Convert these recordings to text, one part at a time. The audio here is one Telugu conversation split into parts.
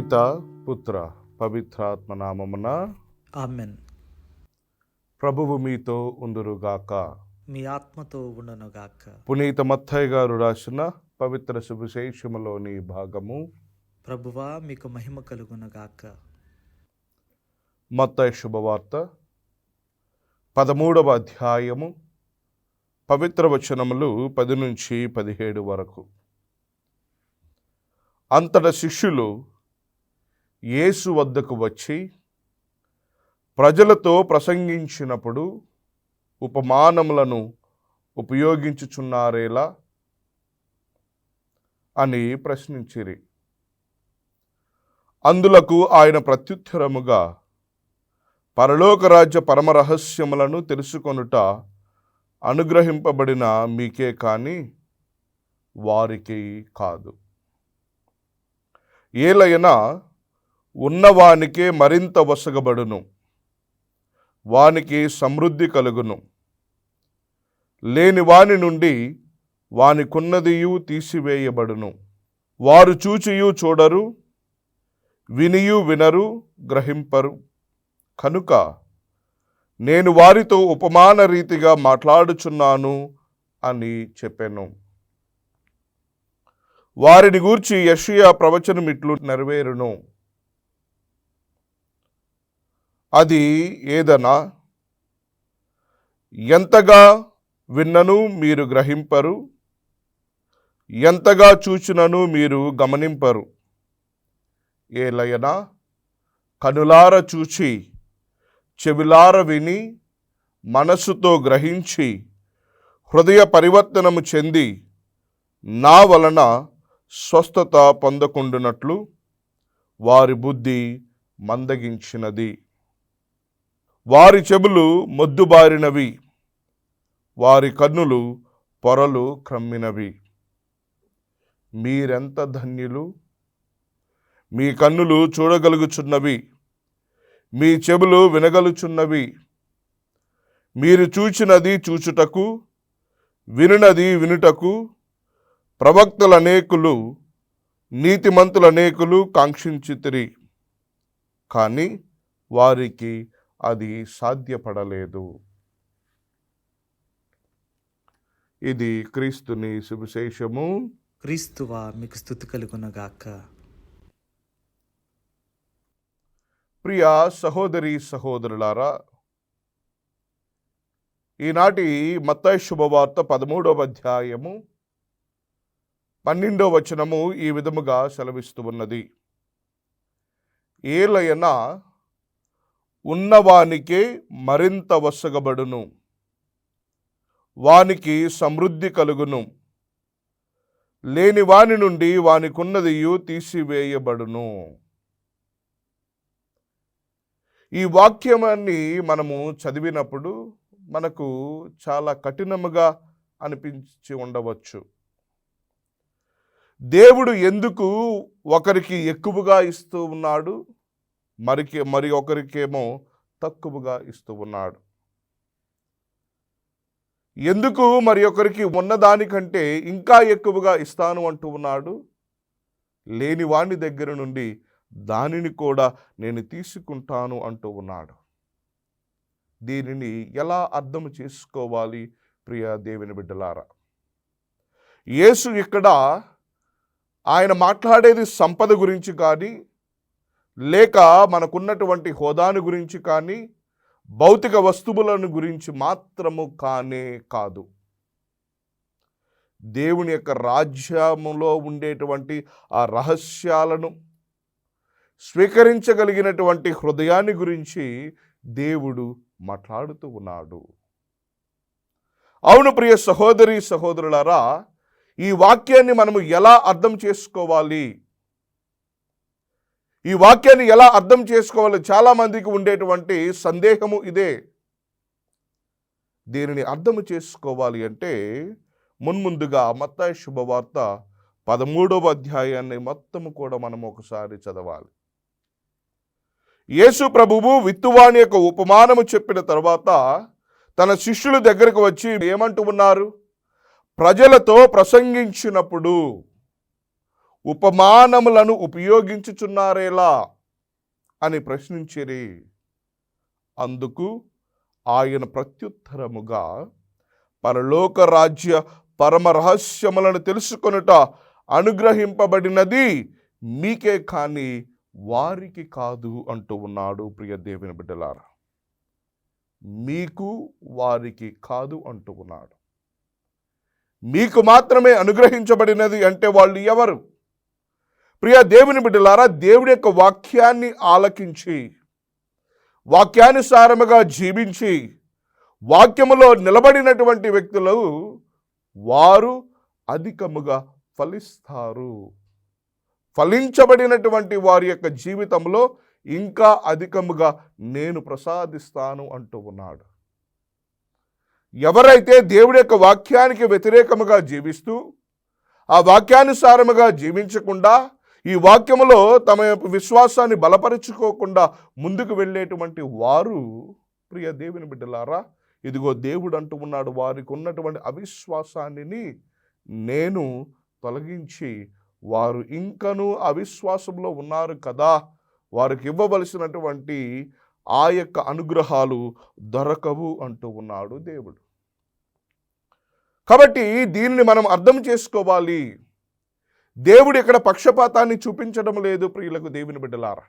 పిత పుత్ర పవిత్రాత్మ నామమున ఆమెన్. ప్రభువు మీతో ఉందురుగాక. మీ ఆత్మతో ఉండునుగాక. పునీత మత్తయి గారు రాసిన పవిత్ర సువిశేషములోని భాగము. ప్రభువా మీకు మహిమ కలుగునుగాక. మత్తయి శుభవార్త 13వ అధ్యాయము పవిత్ర వచనములు 10 నుంచి 17 వరకు. అంతట శిష్యులు యేసు వద్దకు వచ్చి ప్రజలతో ప్రసంగించినప్పుడు ఉపమానములను ఉపయోగించుచున్నారేలా అని ప్రశ్నించిరి. అందులకు ఆయన ప్రత్యుత్తరముగా, పరలోక రాజ్య పరమరహస్యములను తెలుసుకొనుట అనుగ్రహింపబడిన మీకే కాని వారికి కాదు. ఏలయనా ఉన్నవానికే మరింత వసగబడును, వానికి సమృద్ధి కలుగును. లేని వాని నుండి వానికున్నదియు తీసివేయబడును. వారు చూచియు చూడరు, వినియు వినరు, గ్రహింపరు. కనుక నేను వారితో ఉపమాన రీతిగా మాట్లాడుచున్నాను అని చెప్పాను. వారిని గూర్చి యెషయా ప్రవచనం ఇట్లు నెరవేరును. అది ఏదనా, ఎంతగా విన్నను మీరు గ్రహింపరు, ఎంతగా చూచినను మీరు గమనింపరు. ఏలయనా కనులార చూచి, చెవిలార విని, మనస్సుతో గ్రహించి, హృదయ పరివర్తనము చెంది నా వలన స్వస్థత పొందకుండునట్లు వారి బుద్ధి మందగించినది. వారి చెవులు మొద్దుబారినవి, వారి కన్నులు పొరలు క్రమ్మినవి. మీరెంత ధన్యులు! మీ కన్నులు చూడగలుగుచున్నవి, మీ చెవులు వినగలుచున్నవి. మీరు చూచినది చూచుటకు, వినునది వినుటకు ప్రవక్తలనేకులు, నీతిమంతులనేకులు కాంక్షించితిరి, కానీ వారికి అది సాధ్యపడలేదు. ఇది క్రీస్తుని సువిశేషము. క్రీస్తువా మీకు స్తుతి కలుగునుగాక. ప్రియ సహోదరి సహోదరులారా, ఈనాటి మత్తయి శుభవార్త 13వ అధ్యాయము 12వ వచనము ఈ విధముగా సెలవిస్తూ ఉన్నది. ఏలయనా ఉన్నవానికే మరింత వసగబడును, వానికి సమృద్ధి కలుగును. లేని వాని నుండి వానికున్నదియు తీసివేయబడును. ఈ వాక్యాన్ని మనము చదివినప్పుడు మనకు చాలా కఠినముగా అనిపించి ఉండవచ్చు. దేవుడు ఎందుకు ఒకరికి ఎక్కువగా ఇస్తూ ఉన్నాడు, మరి ఒకరికేమో తక్కువగా ఇస్తూ ఉన్నాడు? ఎందుకు మరి ఒకరికి ఉన్నదానికంటే ఇంకా ఎక్కువగా ఇస్తాను అంటూ ఉన్నాడు? లేని వాని దగ్గర నుండి దానిని కూడా నేను తీసుకుంటాను అంటూ ఉన్నాడు. దీనిని ఎలా అర్థం చేసుకోవాలి ప్రియ దేవుని బిడ్డలారా? యేసు ఇక్కడ ఆయన మాట్లాడేది సంపద గురించి కానీ, లేక మనకున్నటువంటి హోదాను గురించి కానీ, భౌతిక వస్తువులను గురించి మాత్రము కానే కాదు. దేవుని యొక్క రాజ్యములో ఉండేటువంటి ఆ రహస్యాలను స్వీకరించగలిగినటువంటి హృదయాన్ని గురించి దేవుడు మాట్లాడుతూ ఉన్నాడు. అవును ప్రియ సహోదరి సహోదరులారా, ఈ వాక్యాన్ని మనము ఎలా అర్థం చేసుకోవాలి? ఈ వాక్యాన్ని ఎలా అర్థం చేసుకోవాలి? చాలా మందికి ఉండేటువంటి సందేహము ఇదే. దీనిని అర్థం చేసుకోవాలి అంటే మున్ముందుగా మత్తయి శుభవార్త 13వ అధ్యాయాన్ని మొత్తము కూడా మనం ఒకసారి చదవాలి. యేసు ప్రభువు విత్తువాని యొక్క ఉపమానము చెప్పిన తర్వాత తన శిష్యుల దగ్గరకు వచ్చి ఏమంటూ ఉన్నారు? ప్రజలతో ప్రసంగించినప్పుడు ఉపమానములను ఉపయోగించుచున్నారేలా అని ప్రశ్నించిరి. అందుకు ఆయన ప్రత్యుత్తరముగా, పరలోక రాజ్య పరమ రహస్యములను తెలుసుకొనుట అనుగ్రహింపబడినది మీకే కానీ వారికి కాదు అంటూ ఉన్నాడు. ప్రియ దేవుని బిడ్డలారా, మీకు వారికి కాదు అంటూ ఉన్నాడు. మీకు మాత్రమే అనుగ్రహించబడినది అంటే వాళ్ళు ఎవరు? ప్రియ దేవుని బిడ్డలారా, దేవుని యొక్క వాక్యాన్ని ఆలకించి వాక్యానుసారముగా జీవించి వాక్యములో నిలబడినటువంటి వ్యక్తులు వారు అధికముగా ఫలిస్తారు. ఫలించబడినటువంటి వారి యొక్క జీవితంలో ఇంకా అధికముగా నేను ప్రసాదిస్తాను అంటూ ఉన్నాడు. ఎవరైతే దేవుడి యొక్క వాక్యానికి వ్యతిరేకముగా జీవిస్తూ ఆ వాక్యానుసారముగా జీవించకుండా ఈ వాక్యములో తమ యొక్క విశ్వాసాన్ని బలపరుచుకోకుండా ముందుకు వెళ్ళేటువంటి వారు, ప్రియ దేవుని బిడ్డలారా, ఇదిగో దేవుడు అంటూ ఉన్నాడు, వారికి ఉన్నటువంటి అవిశ్వాసాన్ని నేను తొలగించి వారు ఇంకనూ అవిశ్వాసంలో ఉన్నారు కదా, వారికి ఇవ్వవలసినటువంటి ఆ యొక్క అనుగ్రహాలు దొరకవు అంటూ ఉన్నాడు దేవుడు. కాబట్టి దీనిని మనం అర్థం చేసుకోవాలి. దేవుడు ఇక్కడ పక్షపాతాన్ని చూపించడం లేదు. ప్రియులకు దేవుని బిడ్డలారా,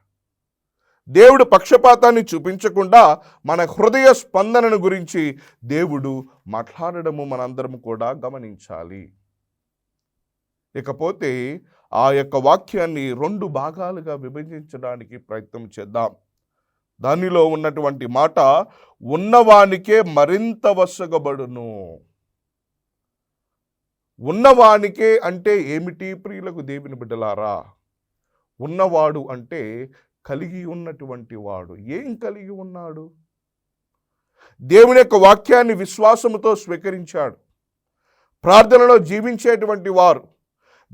దేవుడు పక్షపాతాన్ని చూపించకుండా మన హృదయ స్పందనను గురించి దేవుడు మాట్లాడడము మనందరం కూడా గమనించాలి. ఇకపోతే ఆ యొక్క వాక్యాన్ని 2 భాగాలుగా విభజించడానికి ప్రయత్నం చేద్దాం. దానిలో ఉన్నటువంటి మాట, ఉన్నవానికే మరింత వసగబడును. ఉన్నవానికే అంటే ఏమిటి ప్రియులకు దేవుని బిడ్డలారా? ఉన్నవాడు అంటే కలిగి ఉన్నటువంటి వాడు. ఏం కలిగి ఉన్నాడు? దేవుని యొక్క వాక్యాన్ని విశ్వాసముతో స్వీకరించాడు. ప్రార్థనలో జీవించేటువంటి వారు,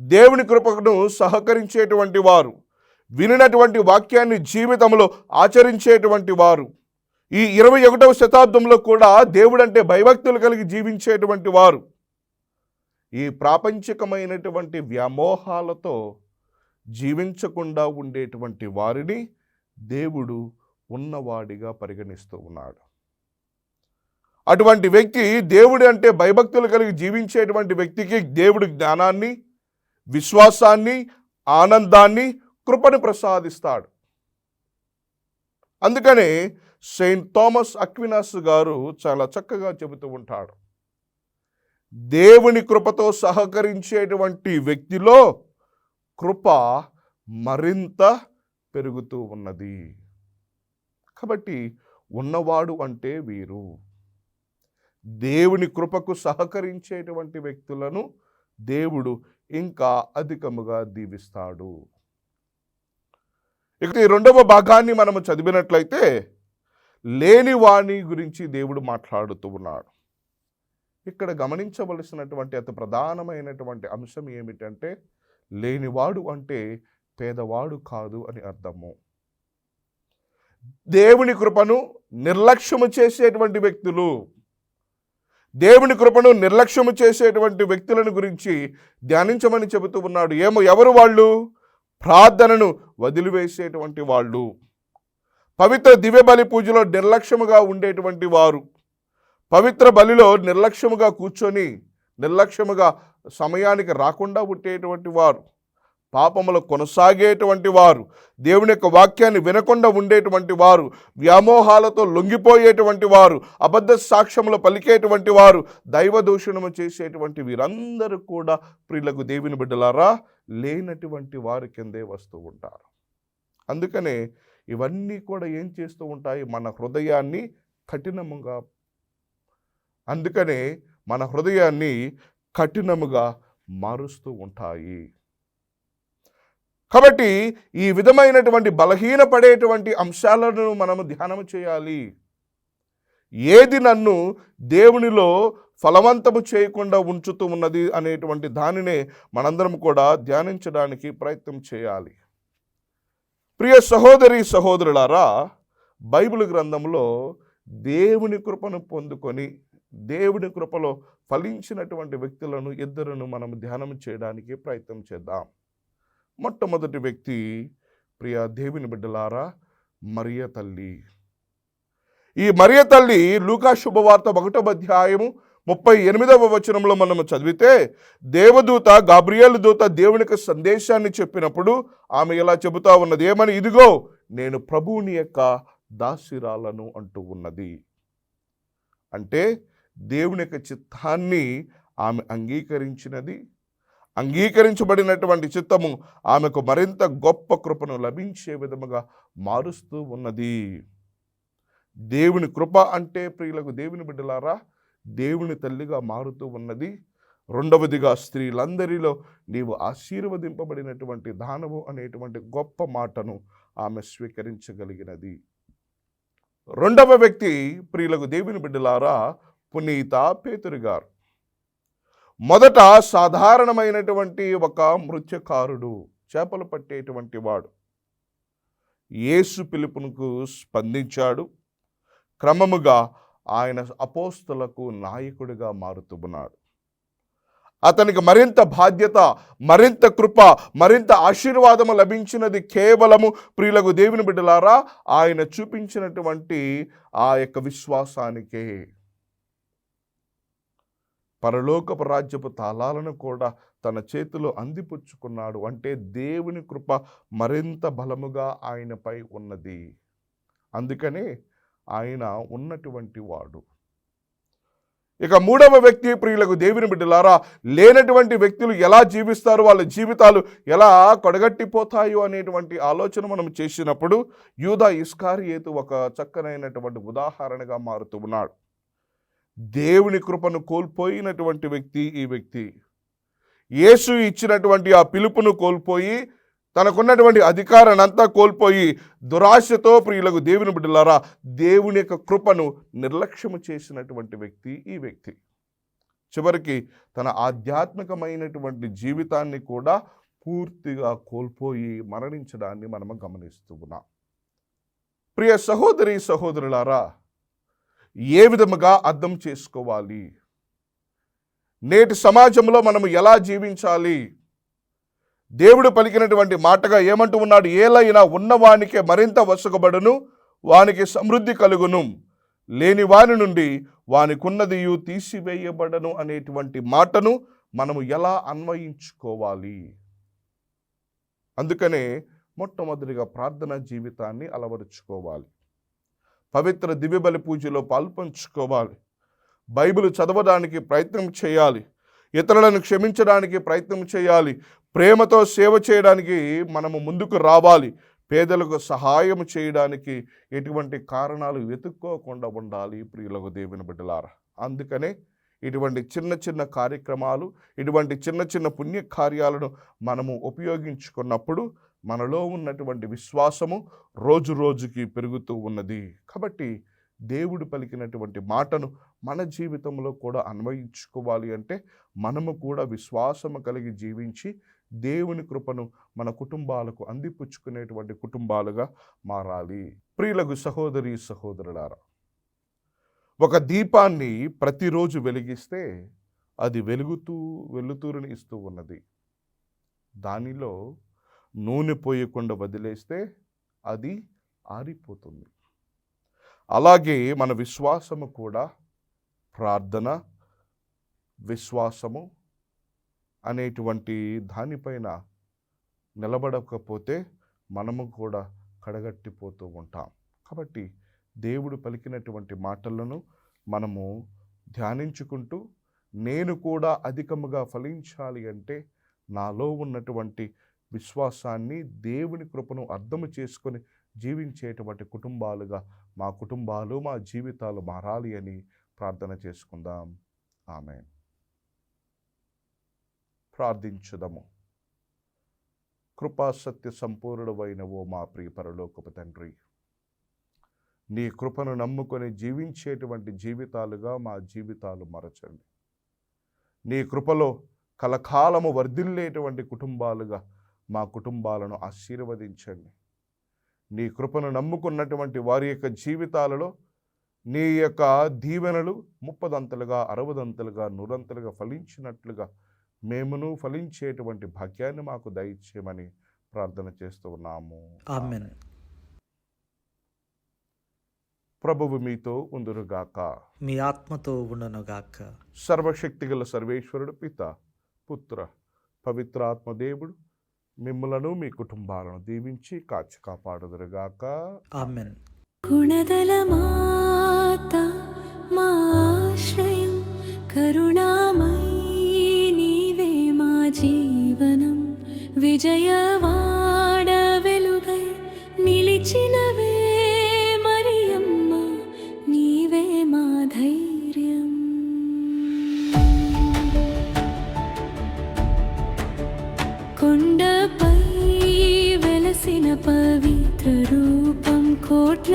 దేవుని కృపను సహకరించేటువంటి వారు, వినినటువంటి వాక్యాన్ని జీవితంలో ఆచరించేటువంటి వారు, ఈ 21వ శతాబ్దంలో కూడా దేవుడంటే భయభక్తులు కలిగి జీవించేటువంటి వారు, ఈ ప్రాపంచికమైనటువంటి వ్యామోహాలతో జీవించకుండా ఉండేటువంటి వారిని దేవుడు ఉన్నవాడిగా పరిగణిస్తూ ఉన్నాడు. అటువంటి వ్యక్తి, దేవుడు అంటే భయభక్తులు కలిగి జీవించేటువంటి వ్యక్తికి దేవుడు జ్ఞానాన్ని, విశ్వాసాన్ని, ఆనందాన్ని, కృపను ప్రసాదిస్తాడు. అందుకనే సెయింట్ థామస్ అక్వినాస్ గారు చాలా చక్కగా చెబుతూ ఉంటాడు, దేవుని కృపతో సహకరించేటువంటి వ్యక్తిలో కృప మరింత పెరుగుతూ ఉన్నది. కాబట్టి ఉన్నవాడు అంటే వీరు. దేవుని కృపకు సహకరించేటువంటి వ్యక్తులను దేవుడు ఇంకా అధికముగా దీవిస్తాడు. ఇక ఈ 2వ భాగాన్ని మనము చదివినట్లయితే లేని వాణి గురించి దేవుడు మాట్లాడుతూ ఉన్నాడు. ఇక్కడ గమనించవలసినటువంటి అతి ప్రధానమైనటువంటి అంశం ఏమిటంటే, లేనివాడు అంటే పేదవాడు కాదు అని అర్థము. దేవుని కృపను నిర్లక్ష్యము చేసేటువంటి వ్యక్తులు, దేవుని కృపను నిర్లక్ష్యము చేసేటువంటి వ్యక్తులను గురించి ధ్యానించమని చెబుతూ ఉన్నాడు. ఎవరు వాళ్ళు? ప్రార్థనను వదిలివేసేటువంటి వాళ్ళు, పవిత్ర దివ్య బలి పూజలో నిర్లక్ష్యముగా ఉండేటువంటి వారు, పవిత్ర బలిలో నిర్లక్ష్యముగా కూర్చొని నిర్లక్ష్యముగా సమయానికి రాకుండా ఉండేటువంటి వారు, పాపములో కొనసాగేటువంటి వారు, దేవుని యొక్క వాక్యాన్ని వినకుండా ఉండేటువంటి వారు, వ్యామోహాలతో లొంగిపోయేటువంటి వారు, అబద్ధ సాక్ష్యములు పలికేటువంటి వారు, దైవ దూషణము చేసేటువంటి వీరందరూ కూడా ప్రియులకు దేవుని బిడ్డలారా లేనటువంటి వారి కిందే వస్తూ ఉంటారు. అందుకనే ఇవన్నీ కూడా ఏం చేస్తూ ఉంటాయి? మన హృదయాన్ని కఠినముగా మారుస్తూ ఉంటాయి. కాబట్టి ఈ విధమైనటువంటి బలహీనపడేటువంటి అంశాలను మనము ధ్యానం చేయాలి. ఏది నన్ను దేవునిలో ఫలవంతము చేయకుండా ఉంచుతూ ఉన్నది అనేటువంటి దానినే మనందరం కూడా ధ్యానించడానికి ప్రయత్నం చేయాలి. ప్రియ సహోదరి సహోదరులారా, బైబిల్ గ్రంథంలో దేవుని కృపను పొందుకొని దేవుని కృపలో ఫలించినటువంటి వ్యక్తులను ఇద్దరును మనం ధ్యానం చేయడానికి ప్రయత్నం చేద్దాం. మొట్టమొదటి వ్యక్తి ప్రియ దేవుని బిడ్డలారా మరియ తల్లి. ఈ మరియ తల్లి లూకా శుభవార్త 1వ అధ్యాయము 38వ వచనంలో మనము చదివితే, దేవదూత గాబ్రియేలు దూత దేవునికి సందేశాన్ని చెప్పినప్పుడు ఆమె ఇలా చెబుతా ఉన్నది, ఏమని? ఇదిగో నేను ప్రభువుని యొక్క దాసిరాలను అంటూ ఉన్నది. అంటే దేవుని యొక్క చిత్తాన్ని ఆమె అంగీకరించినది. అంగీకరించబడినటువంటి చిత్తము ఆమెకు మరింత గొప్ప కృపను లభించే విధముగా మారుస్తూ ఉన్నది. దేవుని కృప అంటే ప్రియులకు దేవుని బిడ్డలారా దేవుని తల్లిగా మారుతూ ఉన్నది. రెండవదిగా, స్త్రీలందరిలో నీవు ఆశీర్వదింపబడినటువంటి దానవు అనేటువంటి గొప్ప మాటను ఆమె స్వీకరించగలిగినది. రెండవ వ్యక్తి ప్రియులకు దేవుని బిడ్డలారా పునీత పేతురు గారు. మొదట సాధారణమైనటువంటి ఒక మృత్యకారుడు, చేపలు పట్టేటువంటి వాడు. యేసు పిలుపునకు స్పందించాడు. క్రమముగా ఆయన అపోస్తలకు నాయకుడిగా మారుతున్నాడు. అతనికి మరింత బాధ్యత, మరింత కృప, మరింత ఆశీర్వాదము లభించినది కేవలము ప్రియులకు దేవుని బిడ్డలారా ఆయన చూపించినటువంటి ఆ యొక్క విశ్వాసానికే. పరలోకపు రాజ్యపు తాళాలను కూడా తన చేతిలో అందిపుచ్చుకున్నాడు. అంటే దేవుని కృప మరింత బలముగా ఆయనపై ఉన్నది. అందుకనే ఆయన ఉన్నటువంటి వాడు. ఇక మూడవ వ్యక్తి ప్రియులకు దేవుని బిడ్డలారా లేనటువంటి వ్యక్తులు ఎలా జీవిస్తారు, వాళ్ళ జీవితాలు ఎలా కొడగట్టిపోతాయో అనేటువంటి ఆలోచన మనం చేసినప్పుడు యూదా ఇస్కారియోతు ఒక చక్కనైనటువంటి ఉదాహరణగా మారుతూ ఉన్నాడు. దేవుని కృపను కోల్పోయినటువంటి వ్యక్తి ఈ వ్యక్తి. యేసు ఇచ్చినటువంటి ఆ పిలుపును కోల్పోయి, తనకున్నటువంటి అధికారాన్ని అంతా కోల్పోయి, దురాశతో ప్రియులకు దేవుని బిడ్డలారా దేవుని యొక్క కృపను నిర్లక్ష్యము చేసినటువంటి వ్యక్తి ఈ వ్యక్తి. చివరికి తన ఆధ్యాత్మికమైనటువంటి జీవితాన్ని కూడా పూర్తిగా కోల్పోయి మరణించడాన్ని మనము గమనిస్తూ ఉన్నాం. ప్రియ సహోదరి సహోదరులారా, ఏ విధముగా అర్థం చేసుకోవాలి? నేటి సమాజంలో మనము ఎలా జీవించాలి? దేవుడు పలికినటువంటి మాటగా ఏమంటూ ఉన్నాడు? ఏలైనా ఉన్నవానికే మరింత వసగబడును, వానికి సమృద్ధి కలుగును, లేని వాని నుండి వానికున్నదియు తీసివేయబడను అనేటువంటి మాటను మనము ఎలా అన్వయించుకోవాలి? అందుకనే మొట్టమొదటిగా ప్రార్థనా జీవితాన్ని అలవరుచుకోవాలి. పవిత్ర దివ్యబలి పూజలో పాల్పంచుకోవాలి. బైబిల్ చదవడానికి ప్రయత్నం చేయాలి. ఇతరులను క్షమించడానికి ప్రయత్నం చేయాలి. ప్రేమతో సేవ చేయడానికి మనము ముందుకు రావాలి. పేదలకు సహాయం చేయడానికి ఎటువంటి కారణాలు వెతుక్కోకుండా ఉండాలి ప్రియులకు దేవుని బిడ్డలారా. అందుకనే ఇటువంటి చిన్న చిన్న కార్యక్రమాలు, ఇటువంటి చిన్న చిన్న పుణ్య కార్యాలను మనము ఉపయోగించుకున్నప్పుడు మనలో ఉన్నటువంటి విశ్వాసము రోజు రోజుకి పెరుగుతూ ఉన్నది. కాబట్టి దేవుడు పలికినటువంటి మాటను మన జీవితంలో కూడా అన్వయించుకోవాలి అంటే మనము కూడా విశ్వాసము కలిగి జీవించి దేవుని కృపను మన కుటుంబాలకు అందిపుచ్చుకునేటువంటి కుటుంబాలుగా మారాలి. ప్రియులకు సహోదరి సహోదరులారా, ఒక దీపాన్ని ప్రతిరోజు వెలిగిస్తే అది వెలుతురుని ఇస్తూ ఉన్నది. దానిలో నూనె పోయకుండా వదిలేస్తే అది ఆరిపోతుంది. అలాగే మన విశ్వాసము కూడా, ప్రార్థన, విశ్వాసము అనేటువంటి దానిపైన నిలబడకపోతే మనము కూడా కడగట్టిపోతూ ఉంటాం. కాబట్టి దేవుడు పలికినటువంటి మాటలను మనము ధ్యానించుకుంటూ, నేను కూడా అధికముగా ఫలించాలి అంటే నాలో ఉన్నటువంటి విశ్వాసాన్ని, దేవుని కృపను అర్థము చేసుకొని జీవించేటువంటి కుటుంబాలుగా మా కుటుంబాలు, మా జీవితాలు మారాలి అని ప్రార్థన చేసుకుందాం. ఆమేన్. ప్రార్థించుదము. కృపా సత్య సంపూర్ణుడైన ఓ మా ప్రియ పరలోకపు తండ్రి, నీ కృపను నమ్ముకొని జీవించేటువంటి జీవితాలుగా మా జీవితాలు మరచండి. నీ కృపలో కలకాలము వర్ధిల్లేటువంటి కుటుంబాలుగా మా కుటుంబాలను ఆశీర్వదించండి. నీ కృపను నమ్ముకున్నటువంటి వారి యొక్క జీవితాలలో నీ యొక్క దీవెనలు 30దంతలుగా, 60దంతలుగా, 100దంతలుగా ఫలించినట్లుగా మేమును ఫలించేటువంటి భాగ్యాన్ని మాకు దయచేయమని ప్రార్థన చేస్తూ ఉన్నాము. ఆమెన్. ప్రభువు మీతో ఉందురుగాక. మీ ఆత్మతో ఉండునుగాక. సర్వశక్తిగల సర్వేశ్వరుడు పిత, పుత్ర, పవిత్రాత్మ దేవుడు మిమ్ములను మీ కుటుంబాలను దీవించి కాచి కాపాడుదురుగాక. ఆమెన్. గుణదల మాత మా ఆశ్రయం, కరుణామయీ నీవే మా జీవనం, విజయవాడ వెలుగై నిలిచినవే మరియమ్మ, నీవే మా ధైర్యం. కొండపై వెలసిన పవిత్ర రూపం, కోట్ల